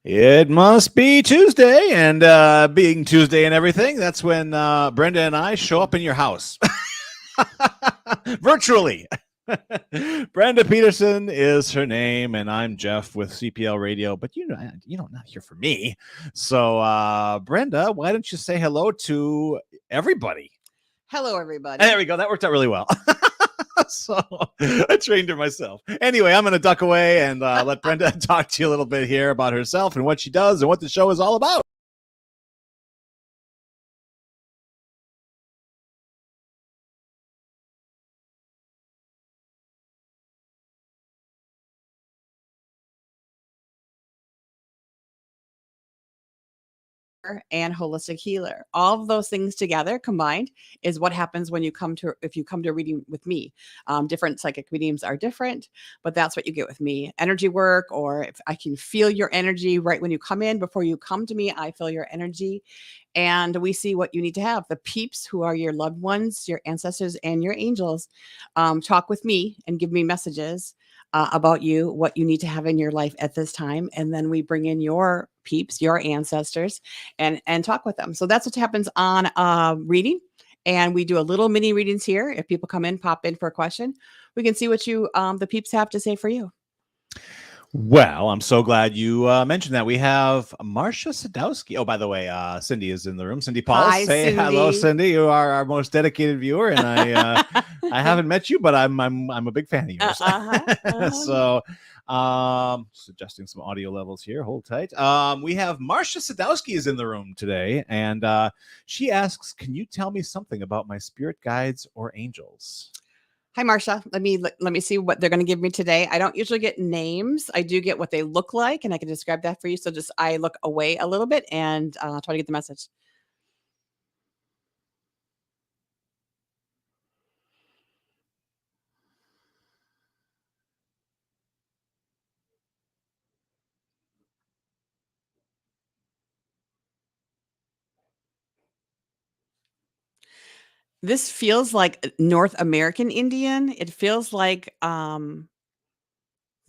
It must be Tuesday, and being Tuesday and everything, that's when Brenda and I show up in your house. Virtually. Brenda Peterson is her name, and I'm Jeff with CPL Radio, but you know, not here for me. So, Brenda, why don't you say hello to everybody? Hello, everybody. And there we go. That worked out really well. So I trained her myself. Anyway, I'm going to duck away and let Brenda talk to you a little bit here about herself and what she does and what the show is all about. And holistic healer. All of those things together combined is what happens when you come to a reading with me. Different psychic mediums are different, but that's what you get with me. Energy work, or if I can feel your energy right when you come in, before you come to me, I feel your energy. And we see what you need to have. The peeps, who are your loved ones, your ancestors, and your angels, talk with me and give me messages about you, what you need to have in your life at this time. And then we bring in your peeps, your ancestors, and talk with them. So that's what happens on reading. And we do a little mini readings here. If people come in, pop in for a question, we can see what you, the peeps, have to say for you. Well, I'm so glad you mentioned that. We have Marcia Sadowski. Oh, by the way, Cindy is in the room. Cindy Paul, Hi, say Cindy. hello, Cindy. You are our most dedicated viewer, and I haven't met you, but I'm a big fan of yours. So, adjusting some audio levels here. Hold tight. We have Marcia Sadowski is in the room today, and she asks, "Can you tell me something about my spirit guides or angels?" Hi, Marcia. Let me see what they're going to give me today. I don't usually get names. I do get what they look like, and I can describe that for you. So just I look away a little bit and try to get the message. This feels like North American Indian. It feels like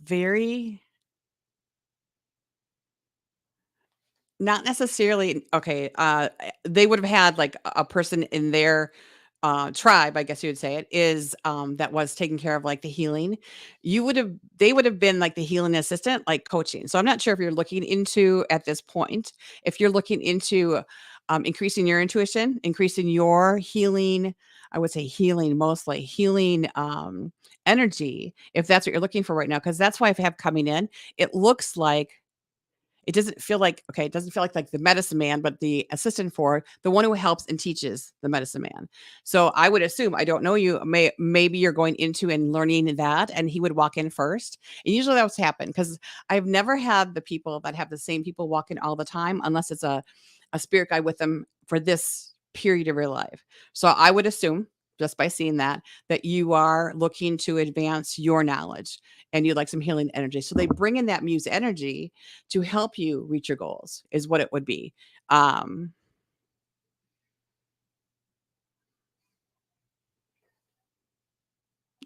very not necessarily okay. They would have had like a person in their tribe, I guess you would say it is, that was taking care of like the healing. They would have been like the healing assistant, like coaching. So I'm not sure if you're looking into at this point, if you're looking into increasing your intuition, increasing your healing. I would say healing, mostly healing energy, if that's what you're looking for right now, because that's why I have coming in. It looks like it doesn't feel like okay, it doesn't feel like the medicine man, but the assistant for the one who helps and teaches the medicine man. So I would assume, I don't know you, maybe you're going into and learning that, and he would walk in first. And usually that's what's happened, because I've never had the people that have the same people walk in all the time, unless it's a spirit guide with them for this period of your life. So I would assume, just by seeing that you are looking to advance your knowledge and you'd like some healing energy. So they bring in that muse energy to help you reach your goals, is what it would be.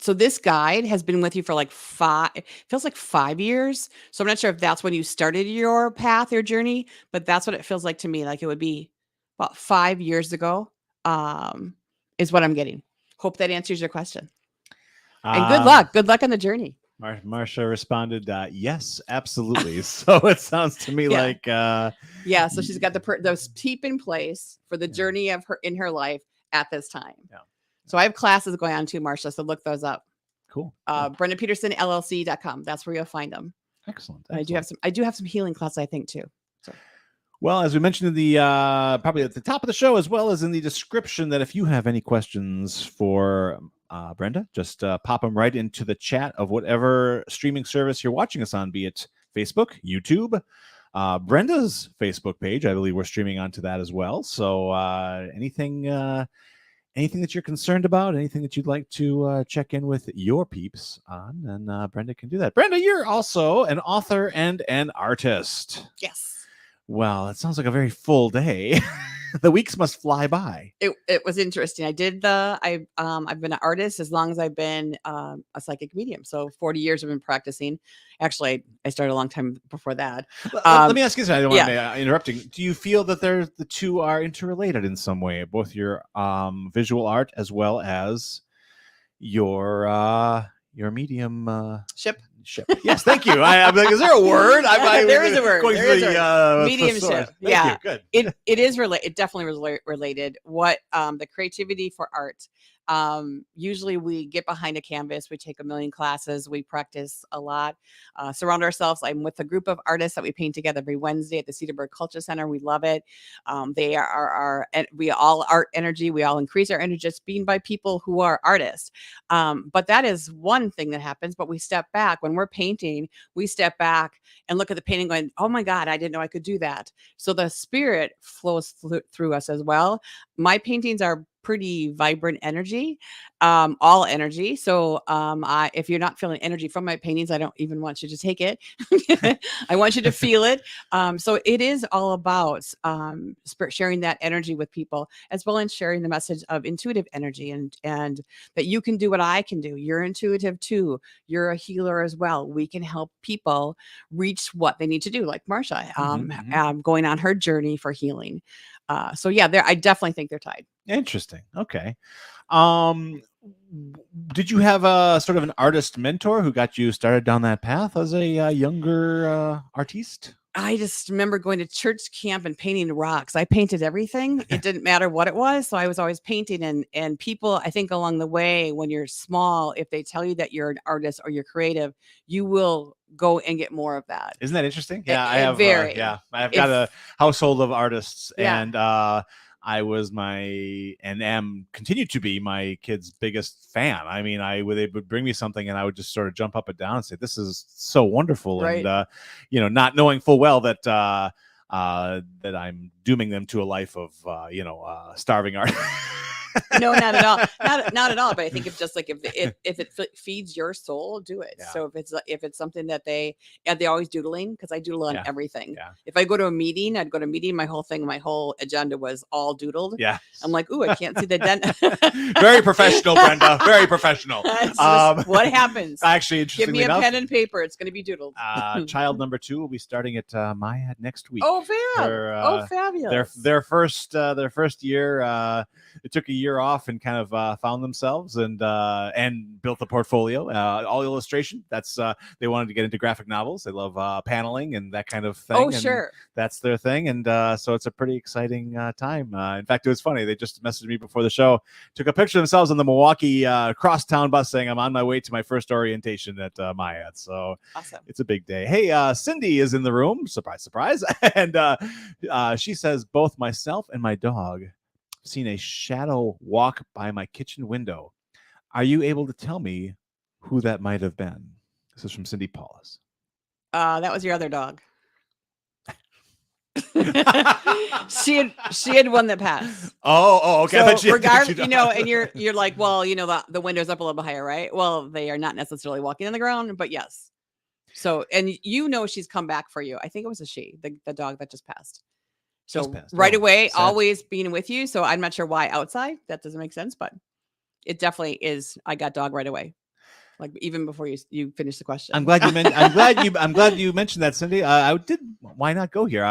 So this guide has been with you for like feels like 5 years. So I'm not sure if that's when you started your path, your journey, but that's what it feels like to me. Like it would be about 5 years ago, is what I'm getting. Hope that answers your question. And good luck. Good luck on the journey. Marcia responded, yes, absolutely. So it sounds to me like yeah. So she's got the Peep in place for the journey of her in her life at this time. Yeah. So I have classes going on too, Marcia. So look those up. Cool. Brenda Peterson LLC.com. That's where you'll find them. Excellent. I do have some healing classes, I think, too. So. Well, as we mentioned in the probably at the top of the show, as well as in the description, that if you have any questions for Brenda, just pop them right into the chat of whatever streaming service you're watching us on, be it Facebook, YouTube, Brenda's Facebook page. I believe we're streaming onto that as well. So anything that you're concerned about, anything that you'd like to check in with your peeps on, and Brenda can do that. Brenda, you're also an author and an artist. Yes. Well, it sounds like a very full day. The weeks must fly by. It was interesting. I've been an artist as long as I've been a psychic medium. So 40 years I've been practicing. Actually, I started a long time before that. Let me ask you something. I don't want Yeah. to interrupting. Do you feel that the two are interrelated in some way, both your visual art as well as your medium Ship. ship? Yes, thank you. I'm like, is there a word? There is a word. Going There through is a the word. Mediumship. thesaurus. Thank Yeah. you. Good. It is related. It definitely was related. What the creativity for art. Usually we get behind a canvas, we take a million classes, we practice a lot, surround ourselves. I'm with a group of artists that we paint together every Wednesday at the Cedarburg Culture Center. We love it. They are our, and we all art energy. We all increase our energy just being by people who are artists. But that is one thing that happens. But we step back when we're painting, we step back and look at the painting going, oh my God, I didn't know I could do that. So the spirit flows through us as well. My paintings are pretty vibrant energy, all energy. So if you're not feeling energy from my paintings, I don't even want you to take it. I want you to feel it. So it is all about sharing that energy with people, as well as sharing the message of intuitive energy and that you can do what I can do. You're intuitive too. You're a healer as well. We can help people reach what they need to do, like Marsha, going on her journey for healing. So yeah, I definitely think they're tied. Interesting. Okay. Um, did you have a sort of an artist mentor who got you started down that path as a younger artiste? I just remember going to church camp and painting rocks. I painted everything. It didn't matter what it was. So I was always painting and people, I think along the way, when you're small, if they tell you that you're an artist or you're creative, you will go and get more of that. Isn't that interesting? Yeah, I have. Very. I've got a household of artists, Yeah. and I was and am continue to be my kid's biggest fan. I mean, they would bring me something, and I would just sort of jump up and down and say, "This is so wonderful," Right. and not knowing full well that that I'm dooming them to a life of starving art. No, not at all. Not at all. But I think if it feeds your soul, do it. Yeah. So if it's something that they're always doodling, because I doodle on everything. Yeah. If I go to a meeting, I'd go to a meeting. My whole agenda was all doodled. Yeah. I'm like, ooh, I can't see the dent. Very professional, Brenda. Very professional. What happens? Actually, give me a pen and paper. It's going to be doodled. Child number 2 will be starting at Maya next week. Oh, fabulous! Their first year. It took a year off and kind of found themselves and built a portfolio. All illustration. That's they wanted to get into graphic novels. They love paneling and that kind of thing. Oh, and sure. That's their thing. And so it's a pretty exciting time. In fact, it was funny. They just messaged me before the show, took a picture of themselves on the Milwaukee crosstown bus saying, I'm on my way to my first orientation at Maya. So awesome. It's a big day. Hey, Cindy is in the room. Surprise, surprise. And she says, both myself and my dog seen a shadow walk by my kitchen window. Are you able to tell me who that might have been? This is from Cindy Paulus. That was your other dog. she had one that passed. Oh, okay. So regardless, and you're like, well, the window's up a little bit higher, right? Well, they are not necessarily walking on the ground, but yes. So, and she's come back for you. I think it was a she, the dog that just passed. So right away, sad. Always being with you. So I'm not sure why outside. That doesn't make sense, but it definitely is. I got dog right away, like even before you finish the question. I'm glad you mentioned that, Cindy. Why not go here?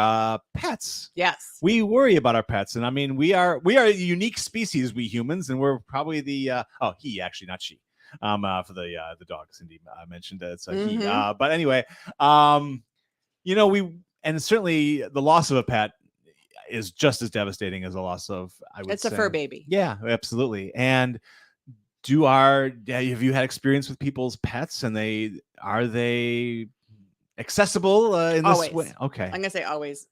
Pets. Yes. We worry about our pets, and I mean we are a unique species, we humans, and we're probably the he actually, not she. For the dog Cindy mentioned it's he. But anyway, and certainly the loss of a pet is just as devastating as a loss of, it's a fur baby. Yeah, absolutely. And have you had experience with people's pets, and are they accessible in always. This way? Okay. I'm gonna say always.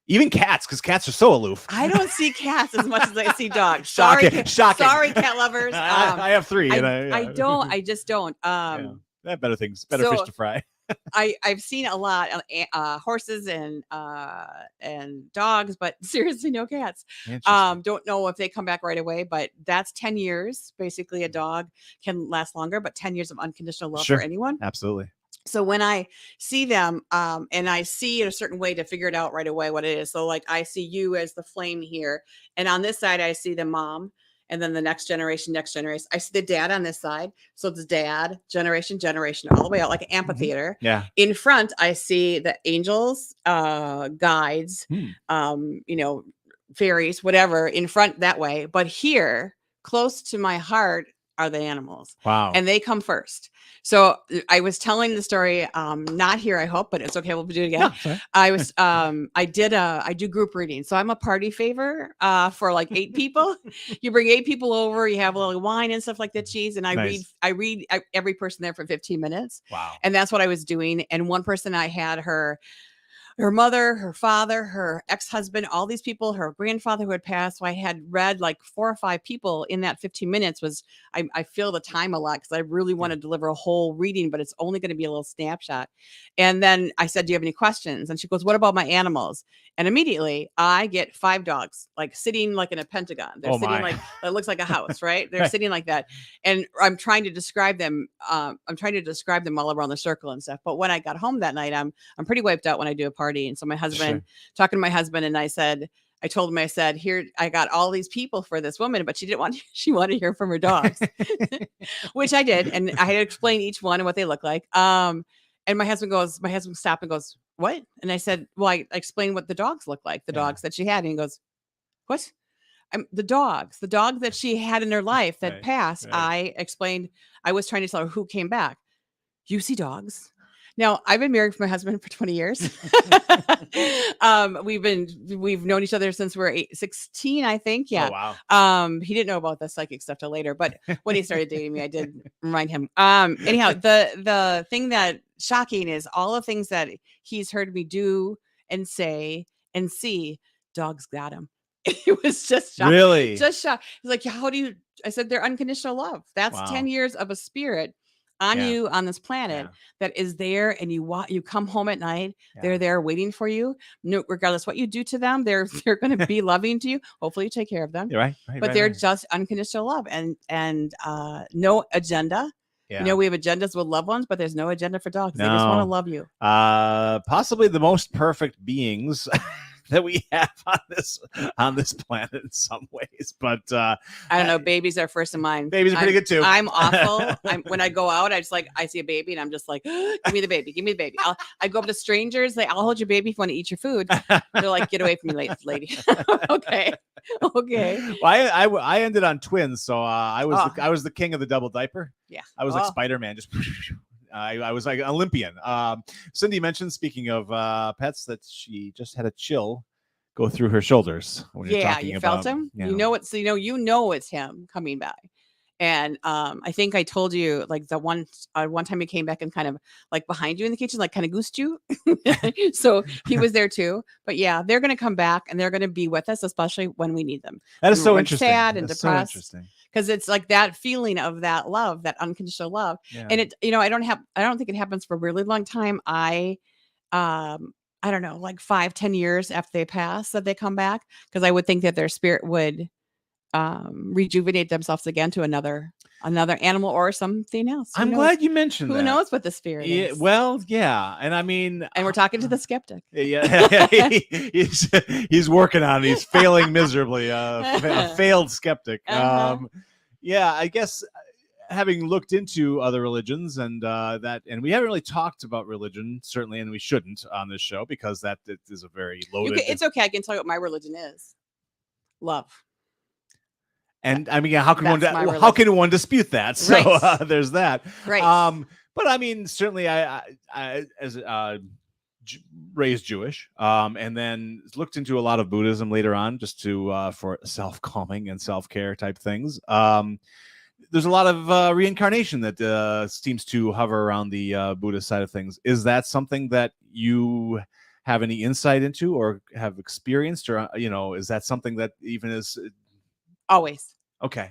Even cats, because cats are so aloof. I don't see cats as much as I see dogs. Shocking. Sorry, cat lovers. I have 3. I just don't. They have better things, fish to fry. I've seen a lot of horses and dogs, but seriously, no cats. Don't know if they come back right away, but that's 10 years. Basically, a dog can last longer, but 10 years of unconditional love for anyone. Absolutely. So when I see them, and I see it a certain way to figure it out right away what it is. So like I see you as the flame here, and on this side I see the mom, and then the next generation, next generation. I see the dad on this side, so it's dad, generation, generation, all the way out like an amphitheater. Yeah. In front, I see the angels, guides, Hmm. you know, fairies, whatever, in front that way. But here, close to my heart, are the animals, Wow. and they come first. So I was telling the story, not here, I hope, but it's okay. We'll do it again. No, sorry. I do group reading. So I'm a party favor, for like 8 people. You bring 8 people over, you have a little wine and stuff like that, cheese. And Nice. I read every person there for 15 minutes. Wow. And that's what I was doing. And one person, I had her mother, her father, her ex-husband, all these people, her grandfather who had passed. So I had read like 4 or 5 people in that 15 minutes. I feel the time a lot because I really want to deliver a whole reading, but it's only going to be a little snapshot. And then I said, do you have any questions? And she goes, what about my animals? And immediately I get 5 dogs, like sitting like in a pentagon. They're sitting like, it looks like a house, right? They're sitting like that. And I'm trying to describe them. I'm trying to describe them all around the circle and stuff. But when I got home that night, I'm pretty wiped out when I do a party. And so my husband, talking to my husband, and I told him, I said, here, I got all these people for this woman, but she wanted to hear from her dogs, which I did. And I had to explain each one and what they look like. And my husband stopped and goes, what? And I said, well, I explained what the dogs look like, the dogs that she had. And he goes, what? The dog that she had in her life that passed. I explained, I was trying to tell her who came back. You see dogs. Now, I've been married to my husband for 20 years. We've known each other since we're 16, I think. Yeah. Oh, wow. He didn't know about the psychic stuff till later, but when he started dating me, I did remind him. Anyhow, the thing that shocking is all the things that he's heard me do and say and see, dogs got him. It was just shocking. Really? Just shocked. He's like, how do you, I said, they're unconditional love. That's 10 years of a spirit on you on this planet that is there, and you come home at night, they're there waiting for you. No, regardless what you do to them, they're going to be loving to you. Hopefully you take care of them. But they're just unconditional love and no agenda. You know, we have agendas with loved ones, but there's no agenda for dogs. They just want to love you. Possibly the most perfect beings that we have on this planet in some ways, but I don't know. Babies are first in mind. Babies are pretty good too. I'm awful. When I go out, I see a baby and I'm just like, give me the baby, give me the baby. I go up to strangers, I'll hold your baby if you want to eat your food. They're like, get away from me, lady. Okay. Well, I ended on twins, so I was the king of the double diaper. Yeah, I was like Spider-Man, just. I was like an Olympian. Cindy mentioned, speaking of pets, that she just had a chill go through her shoulders. When you're talking you about, felt him. You know it's him coming by. And I think I told you like the one time he came back and kind of like behind you in the kitchen, like kind of goosed you. So he was there too. But yeah, they're going to come back and they're going to be with us, especially when we need them. That is so interesting. Sad and depressed. Because it's like that feeling of that love, that unconditional love. And it, I don't think it happens for a really long time. I don't know, like 5-10 years after they pass that they come back. Because I would think that their spirit would rejuvenate themselves again to another animal or something else. I'm glad you mentioned that. Who knows what the spirit is? Well, yeah. And I mean, and we're talking to the skeptic. Yeah. He's working on it. He's failing miserably. A failed skeptic. Yeah, I guess having looked into other religions and we haven't really talked about religion, certainly, and we shouldn't on this show because that is a very loaded. It's okay. I can tell you what my religion is. Love. And I mean, how can one dispute that? So there's that. Right. But I mean, certainly, I as raised Jewish, and then looked into a lot of Buddhism later on, just to for self-calming and self-care type things. There's a lot of reincarnation that seems to hover around the Buddhist side of things. Is that something that you have any insight into or have experienced, or is that something that even is always okay?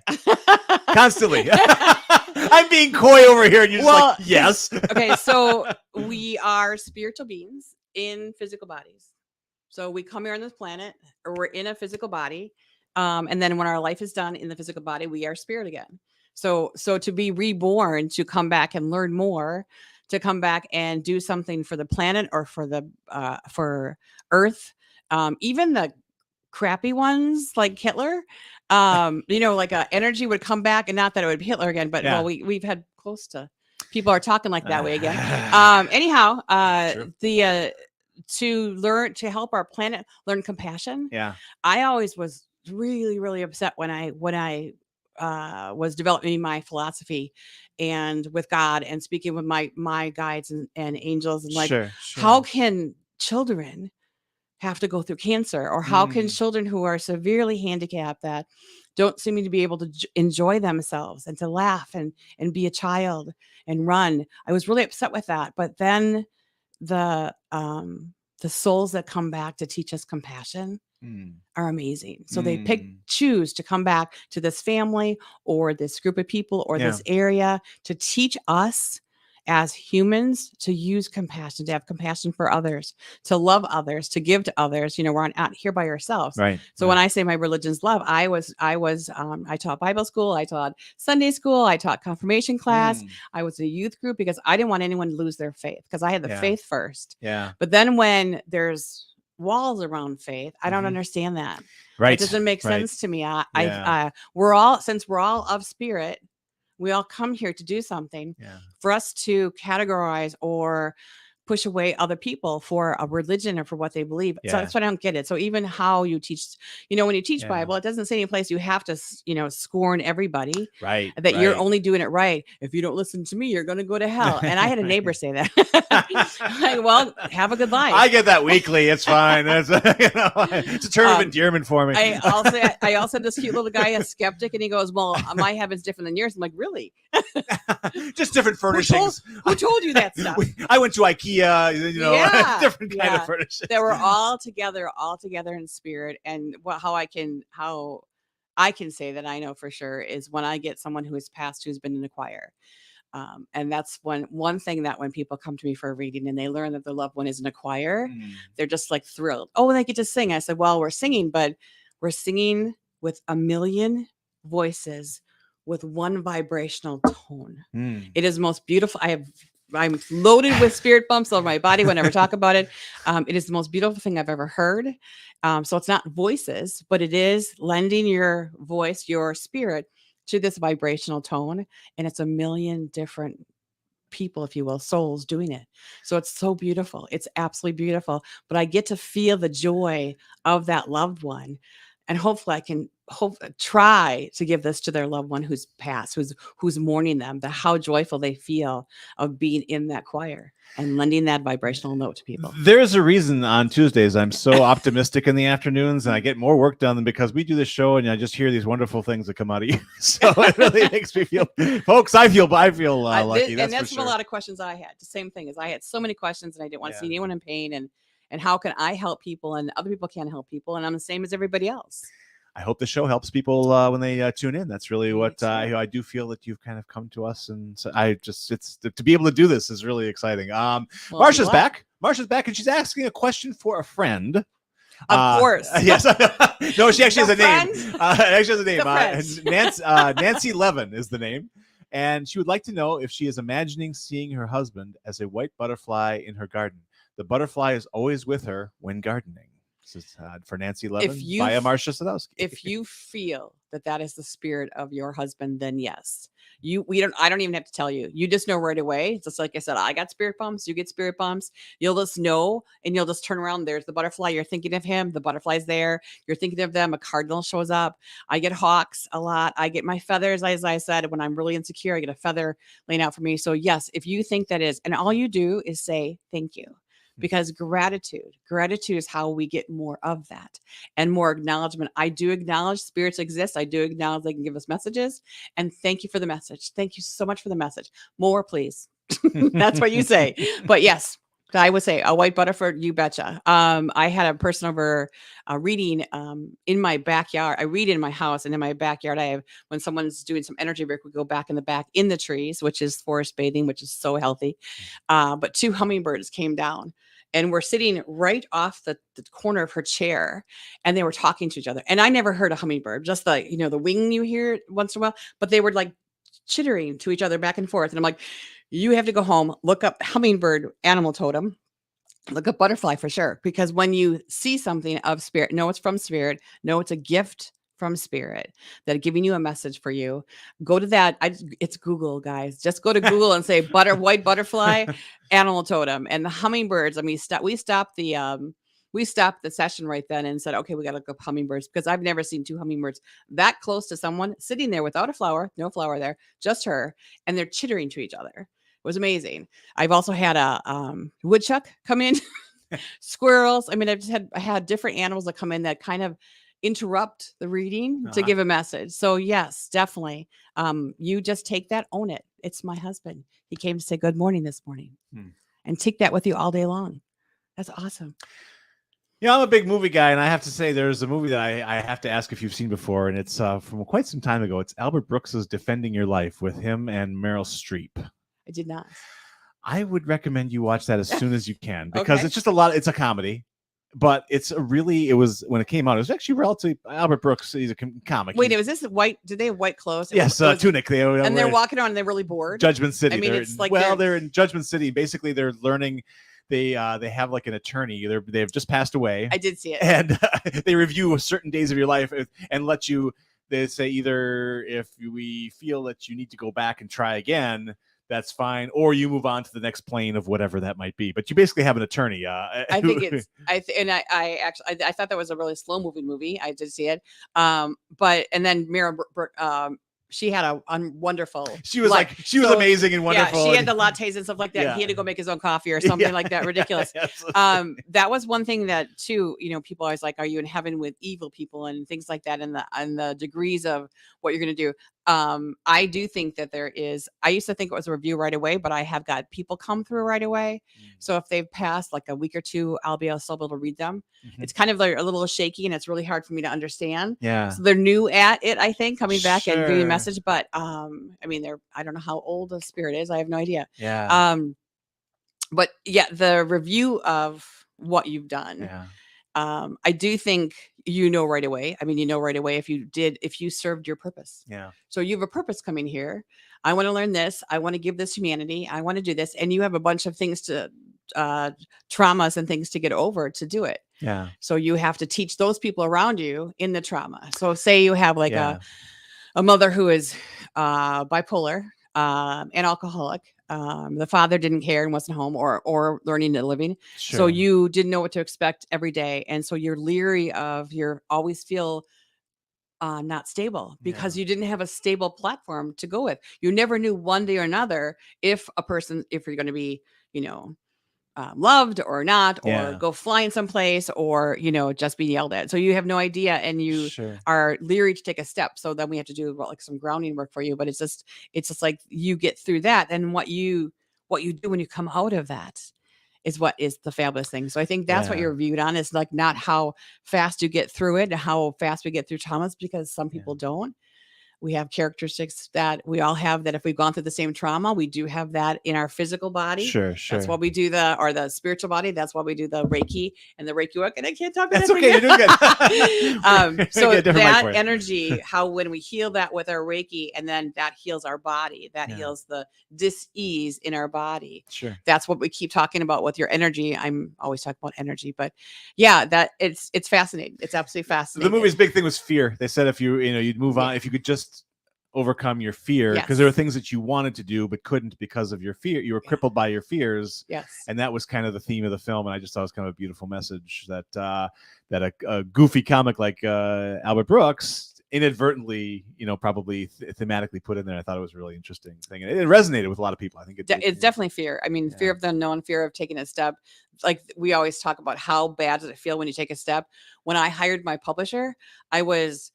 Constantly. I'm being coy over here, and you're just like, yes. Okay, so we are spiritual beings in physical bodies. So we come here on this planet, or we're in a physical body, and then when our life is done in the physical body, we are spirit again. So to be reborn, to come back and learn more, to come back and do something for the planet or for Earth, even the crappy ones like Hitler, like energy would come back, and not that it would be Hitler again, but Yeah. well, we've had close to people are talking like that way again. Anyhow, True. the to learn to help our planet learn compassion. Yeah. I always was really, really upset when I was developing my philosophy and with God and speaking with my guides and angels, and like, Sure. how can children have to go through cancer, or how can Mm. children who are severely handicapped that don't seem to be able to enjoy themselves and to laugh and be a child and run. I was really upset with that, but then the the souls that come back to teach us compassion Mm. are amazing. So they Mm. choose to come back to this family or this group of people or Yeah. this area to teach us as humans to use compassion, to have compassion for others, to love others, to give to others. We're not here by ourselves. Right. So when I say my religion's love, I taught Bible school, I taught Sunday school, I taught confirmation class, Mm. I was a youth group because I didn't want anyone to lose their faith, because I had the Yeah. faith first. Yeah. But then when there's walls around faith, I don't Mhm. understand that. Right. It doesn't make Right. sense to me. Yeah. We're all of spirit. We all come here to do something. Yeah. For us to categorize or push away other people for a religion or for what they believe. So Yeah. that's what I don't get it. So even how you teach, when you teach Yeah. Bible, it doesn't say any place you have to, scorn everybody, Right. that you're Right. only doing it right. If you don't listen to me, you're going to go to hell. And I had a neighbor say that. Like, well, have a good life. I get that weekly. It's fine. It's, it's a term of endearment for me. I also had this cute little guy, a skeptic, and he goes, "Well, my heaven's different than yours." I'm like, "Really? Just different furnishings. Who told you that stuff?" I went to IKEA, Yeah, different kind yeah. of furnishings. That we're all together in spirit. And how I can say that I know for sure is when I get someone who has passed, who's been in the choir. And that's one thing that when people come to me for a reading and they learn that their loved one is in a choir, they're just like thrilled. Oh, they get to sing. I said, well, we're singing, but we're singing with a million voices with one vibrational tone. Mm. It is most beautiful. I'm loaded with spirit bumps over my body whenever I talk about it. It is the most beautiful thing I've ever heard. So it's not voices, but it is lending your voice, your spirit, to this vibrational tone. And it's a million different people, if you will, souls doing it. So it's so beautiful. It's absolutely beautiful. But I get to feel the joy of that loved one. And hopefully I can try to give this to their loved one who's passed, who's mourning them, how joyful they feel of being in that choir and lending that vibrational note to people. There's a reason on Tuesdays I'm so optimistic in the afternoons, and I get more work done than because we do this show and I just hear these wonderful things that come out of you. So it really makes me feel, folks, I feel lucky. That's for from sure. a lot of questions I had. The same thing is I had so many questions and I didn't want to see Yeah. anyone in pain, and how can I help people, and other people can't help people, and I'm the same as everybody else. I hope the show helps people when they tune in. That's really what I do feel that you've kind of come to us, and so it's to be able to do this is really exciting. Marsha's back. Marsha's back, and she's asking a question for a friend. Of course. Yes. No, she actually has a name. Actually has a name. Nancy Levin is the name. And she would like to know if she is imagining seeing her husband as a white butterfly in her garden. The butterfly is always with her when gardening. This is for Nancy Levin via Marsha Sadowski. If you feel that is the spirit of your husband, then yes. I don't even have to tell you. You just know right away. Just like I said, I got spirit bumps, you get spirit bumps. You'll just know, and you'll just turn around. There's the butterfly. You're thinking of him. The butterfly's there. You're thinking of them. A cardinal shows up. I get hawks a lot. I get my feathers, as I said, when I'm really insecure, I get a feather laying out for me. So yes, if you think that is, and all you do is say thank you. Because gratitude is how we get more of that and more acknowledgement. I do acknowledge spirits exist. I do acknowledge they can give us messages, and thank you for the message. Thank you so much for the message. More, please. That's what you say. But yes, I would say a white butterfly, you betcha. I had a person over reading in my backyard. I read in my house, and in my backyard, I have, when someone's doing some energy work, we go back in the back in the trees, which is forest bathing, which is so healthy. But 2 hummingbirds came down and were sitting right off the corner of her chair, and they were talking to each other. And I never heard a hummingbird, just the wing you hear once in a while, but they were like chittering to each other back and forth. And I'm like, you have to go home, look up hummingbird animal totem, look up butterfly for sure. Because when you see something of spirit, know it's from spirit, know it's a gift from spirit that are giving you a message for you. Go to that. It's Google, guys. Just go to Google and say white butterfly animal totem and the hummingbirds. I mean, we stopped the session right then and said, okay, we got to look up hummingbirds because I've never seen two hummingbirds that close to someone sitting there without a flower, no flower there, just her, and they're chittering to each other. It was amazing. I've also had a woodchuck come in, squirrels. I mean, I had different animals that come in that kind of interrupt the reading to give a message. So yes, definitely. You just take that, own it. It's my husband. He came to say good morning this morning, and take that with you all day long. That's awesome. Yeah, I'm a big movie guy, and I have to say there's a movie that I have to ask if you've seen before, and it's from quite some time ago. It's Albert Brooks's Defending Your Life with him and Meryl Streep. I did not. I would recommend you watch that as soon as you can because it's just it's a comedy, but it was when it came out, it was actually relatively Albert Brooks. He's a comic. Wait, was this white? Did they have white clothes? Yes, tunic. And they're walking around and they're really bored. Judgment City. I mean, it's like they're in Judgment City. Basically, they're learning. They have like an attorney. They've just passed away. I did see it. And they review certain days of your life and let you. They say either if we feel that you need to go back and try again, that's fine, or you move on to the next plane of whatever that might be. But you basically have an attorney. I think it's. I thought that was a really slow moving movie. I did see it. But and then Mira she had a wonderful. She was amazing and wonderful. Yeah, she had the lattes and stuff like that. Yeah. He had to go make his own coffee or something like that. Ridiculous. That was one thing that too, people always like, are you in heaven with evil people and things like that, and the degrees of what you're going to do. I do think that there is. I used to think it was a review right away, but I have got people come through right away. So if they've passed like a week or two, I'll be able to read them. It's kind of like a little shaky, and it's really hard for me to understand. Yeah. So they're new at it, I think, coming back and giving a message. But I mean, I don't know how old the spirit is. I have no idea. Yeah. But yeah, the review of what you've done. Yeah. I do think right away. I mean, right away if you served your purpose. Yeah. So you have a purpose coming here. I want to learn this. I want to give this humanity. I want to do this. And you have a bunch of things traumas and things to get over to do it. Yeah. So you have to teach those people around you in the trauma. So say you have like a mother who is bipolar, and alcoholic. The father didn't care and wasn't home or learning and living. Sure. So you didn't know what to expect every day. And so you're leery you always feel not stable because you didn't have a stable platform to go with. You never knew one day or another if you're going to be, loved or not, or go flying someplace, or, just be yelled at. So you have no idea, and you are leery to take a step. So then we have to do like some grounding work for you. But it's just like you get through that, and what you do when you come out of that is what is the fabulous thing. So I think that's what you're viewed on, is like not how fast you get through it, and how fast we get through traumas, because some people don't. We have characteristics that we all have, that if we've gone through the same trauma, we do have that in our physical body. Sure. That's why we do the spiritual body. That's why we do the Reiki and the Reiki work. And I can't talk about That's okay. You're doing good. So that energy, how when we heal that with our Reiki, and then that heals our body, that heals the dis-ease in our body. Sure. That's what we keep talking about with your energy. I'm always talking about energy, but that it's fascinating. It's absolutely fascinating. The movie's big thing was fear. They said if you'd move on, if you could just overcome your fear, because there were things that you wanted to do but couldn't because of your fear. You were crippled by your fears. Yes. And that was kind of the theme of the film, and I just thought it was kind of a beautiful message that a goofy comic like Albert Brooks inadvertently, probably thematically put in there. I thought it was a really interesting thing, and it resonated with a lot of people. I think it's definitely fear. I mean, fear of the unknown, fear of taking a step. Like we always talk about, how bad does it feel when you take a step? When I hired my publisher, I was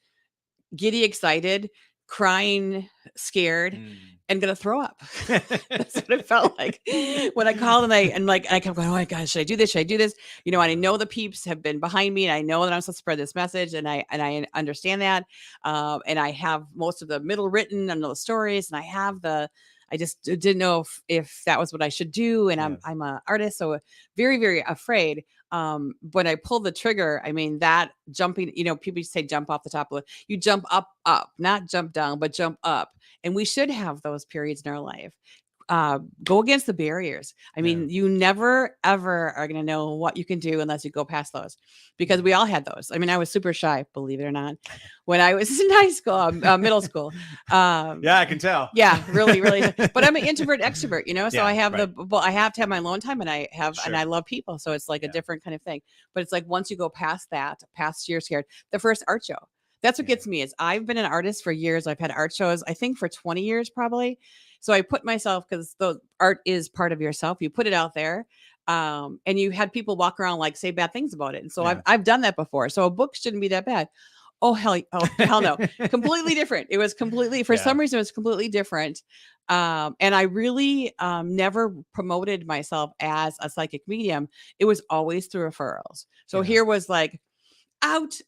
giddy, excited, crying, scared, and gonna throw up. That's what it felt like when I called, and I kept going, oh my God, should I do this? Should I do this? And I know the peeps have been behind me, and I know that I'm supposed to spread this message, and I understand that. And I have most of the middle written, and the stories, and I just didn't know if that was what I should do. And I'm an artist, so very, very afraid. When I pulled the trigger, I mean, that jumping, people say jump off the top of it. You jump up, not jump down, but jump up. And we should have those periods in our life. Go against the barriers. I mean, you never ever are going to know what you can do unless you go past those, because we all had those. I mean, I was super shy, believe it or not, when I was in high school, middle school. Yeah, I can tell. Yeah, really, really. But I'm an introvert extrovert, you know, so Yeah, I have right. I have to have my alone time, and I have, Sure. and I love people. So it's like a Yeah. different kind of thing. But it's like, once you go past that, past you're scared, the first art show, that's what Yeah. gets me. Is I've been an artist for years. I've had art shows, I think, for 20 years probably. So I put myself, because the art is part of yourself. You put it out there, and you had people walk around like say bad things about it. And so Yeah. I've done that before. So a book shouldn't be that bad. Oh hell no. Completely different. It was completely, for some reason, it was completely different. And I really never promoted myself as a psychic medium. It was always through referrals. So here was like, out,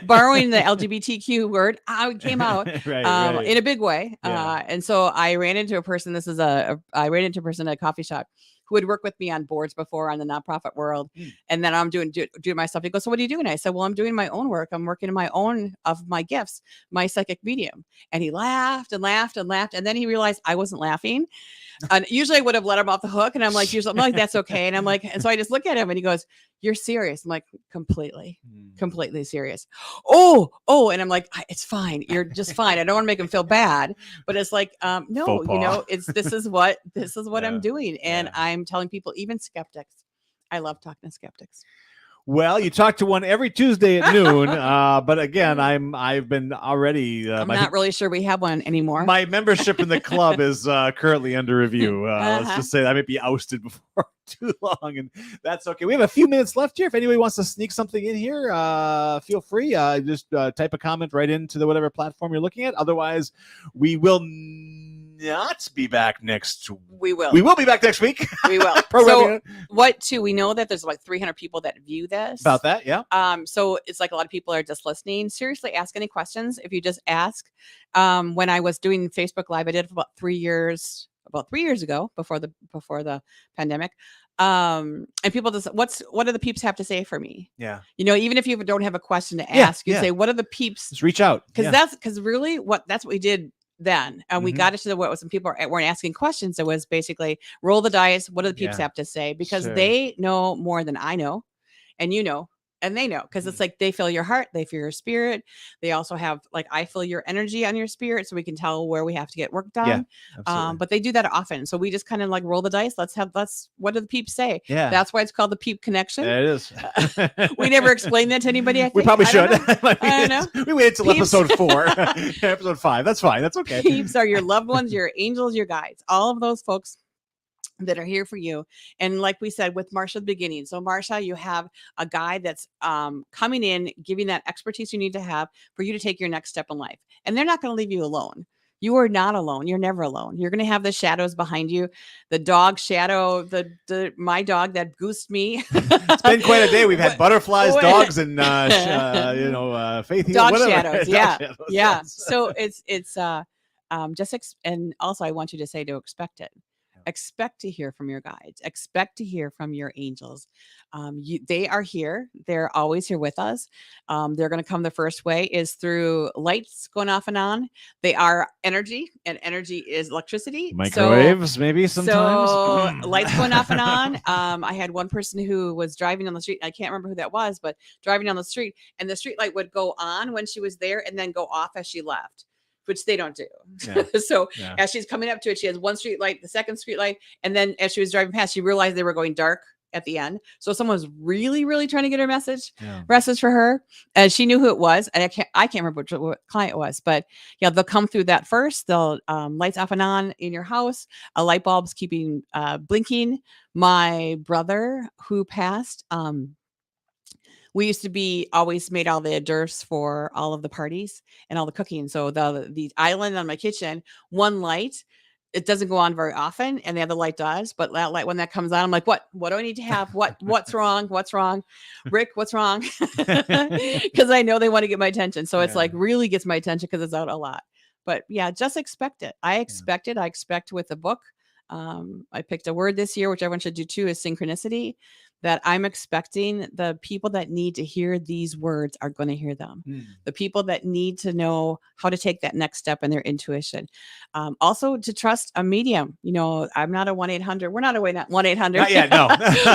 borrowing the LGBTQ word, out came out right. in a big way. Yeah. And so I ran into a person. This is I ran into a person at a coffee shop who had worked with me on boards before on the nonprofit world. And then I'm doing my stuff. He goes, "So what are you doing?" I said, "Well, I'm doing my own work. I'm working in my own of my gifts, my psychic medium." And he laughed and laughed and laughed. And then he realized I wasn't laughing. And usually I would have let him off the hook. And I'm like, that's okay. And I'm like, and so I just look at him and he goes, "You're serious?" I'm like, completely serious. Oh. And I'm like, "It's fine. You're just fine. I don't want to make him feel bad." But it's like, no, you know, this is what I'm doing. And I'm telling people, even skeptics. I love talking to skeptics. Well, you talk to one every Tuesday at noon, but again, I've been already. I'm not really sure we have one anymore. My membership in the club is currently under review. Let's just say I might be ousted before too long, and that's okay. We have a few minutes left here. If anybody wants to sneak something in here, feel free. Just type a comment right into the whatever platform you're looking at. Otherwise, we will not be back next. We will be back next week. We will. So we know that there's like 300 people that view this. About that, yeah. So it's like a lot of people are just listening. Seriously, ask any questions. If you just ask. When I was doing Facebook Live, I did it for about 3 years ago, before the pandemic. And people just, what do the peeps have to say for me? Yeah. You know, even if you don't have a question to ask, you say, what do the peeps? Just reach out. Because that's really that's what we did then. And we got it to what was, some people weren't asking questions. It was basically roll the dice. What do the peeps have to say? Because they know more than I know, and you know, and they know, because it's like they feel your heart, they feel your spirit. They also have, like, I feel your energy on your spirit, so we can tell where we have to get work done. But they do that often, so we just kind of like roll the dice. Let's what do the peeps say? Yeah, that's why it's called the Peep Connection. Yeah, it is. We never explained that to anybody. I think. We probably should. I don't know. We waited till episode 4, episode 5. That's fine. That's okay. Peeps are your loved ones, your angels, your guides, all of those folks that are here for you. And like we said with Marsha at the beginning, so Marsha, you have a guide that's coming in, giving that expertise you need to have for you to take your next step in life. And they're not going to leave you alone. You are not alone. You're never alone. You're going to have the shadows behind you. The dog shadow, my dog that goosed me. It's been quite a day. We've had butterflies, dogs, and faith. Dog shadows. Yeah. Yeah. So it's and also I want you to say to expect it. Expect to hear from your guides. Expect to hear from your angels. They are here. They're always here with us. They're going to come. The first way is through lights going off and on. They are energy, and energy is electricity. Microwaves, maybe sometimes. So lights going off and on. I had one person who was driving on the street. I can't remember who that was, but driving down the street, and the street light would go on when she was there and then go off as she left, which they don't do. Yeah. So as she's coming up to it, she has one street light, the second street light. And then as she was driving past, she realized they were going dark at the end. So someone was really, really trying to get her message for her. And she knew who it was. And I can't remember what client it was, but yeah, they'll come through that first. They'll lights off and on in your house, light bulbs keeping blinking. My brother who passed, we used to always made all the hors d'oeuvres for all of the parties and all the cooking. So the island on my kitchen, one light, it doesn't go on very often, and the other light does. But that light, when that comes on, I'm like, what do I need to have? What's wrong? What's wrong? Rick, what's wrong? Because I know they want to get my attention. So it's like really gets my attention because it's out a lot. But yeah, just expect it. I expect it. I expect with the book. I picked a word this year, which everyone should do too, is synchronicity. that I'm expecting the people that need to hear these words are going to hear them. The people that need to know how to take that next step in their intuition. Also to trust a medium. You know, I'm not a 1-800. We're not a 1-800. Not yet, no.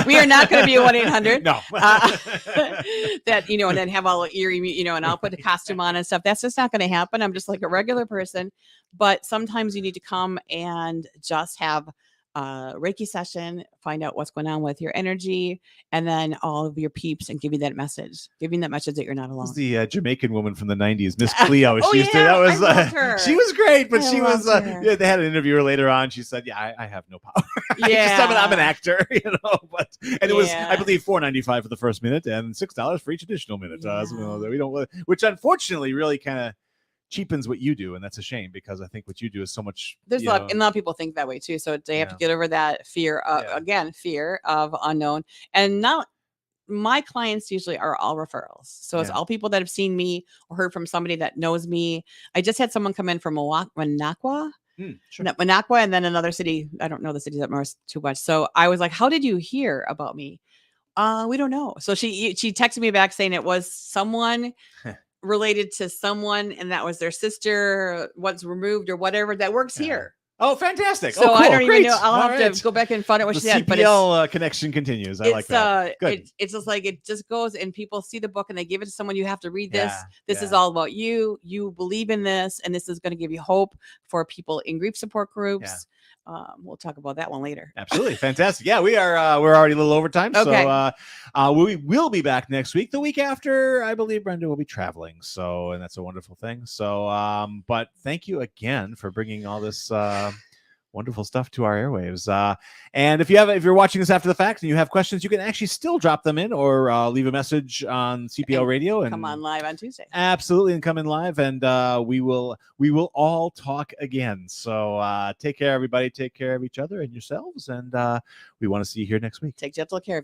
We are not going to be a 1-800. No. That, you know, and then have all eerie, you know, and I'll put a costume on and stuff. That's just not going to happen. I'm just like a regular person. But sometimes you need to come and just have a Reiki session, find out what's going on with your energy, and then all of your peeps, and give you that message, giving that message that you're not alone. The Jamaican woman from the 90s, Miss Cleo. Oh, She used to, that was, I loved her. she was great, but I she was, loved her. yeah, they had an interviewer later on. She said, yeah, I have no power. Yeah. I'm an actor, you know, but, and it was, Yeah. I believe, $4.95 for the first minute and $6 for each additional minute. Yeah. So we don't, which unfortunately really kind of cheapens what you do, and that's a shame, because I think what you do is so much. There's a lot, and a lot of people think that way too. So they have to get over that fear of, again, fear of unknown. And now my clients usually are all referrals. So it's all people that have seen me or heard from somebody that knows me. I just had someone come in from Managua. Sure. Managua, and then another city. I don't know the cities up north too much. So I was like, how did you hear about me? We don't know. So she texted me back saying it was someone related to someone, and that was their sister once removed or whatever that works here. Oh, fantastic. So cool. I don't Great. even know. I'll have to go back and find out what The she said. But CPL connection continues. I like that. Good. It's just like it just goes, and people see the book and they give it to someone. You have to read this. Yeah, This is all about you. You believe in this, and this is going to give you hope for people in grief support groups. We'll talk about that one later. Absolutely. Fantastic. Yeah, we're already a little overtime. Okay. So we will be back next week. The week after, I believe Brenda will be traveling. So, and that's a wonderful thing. So, but thank you again for bringing all this wonderful stuff to our airwaves. And if you're watching this after the fact and you have questions, you can actually still drop them in or leave a message on CPL Radio and come on live on Tuesday. Absolutely, and come in live, and we will all talk again. So take care, everybody. Take care of each other and yourselves, and we want to see you here next week. Take gentle care of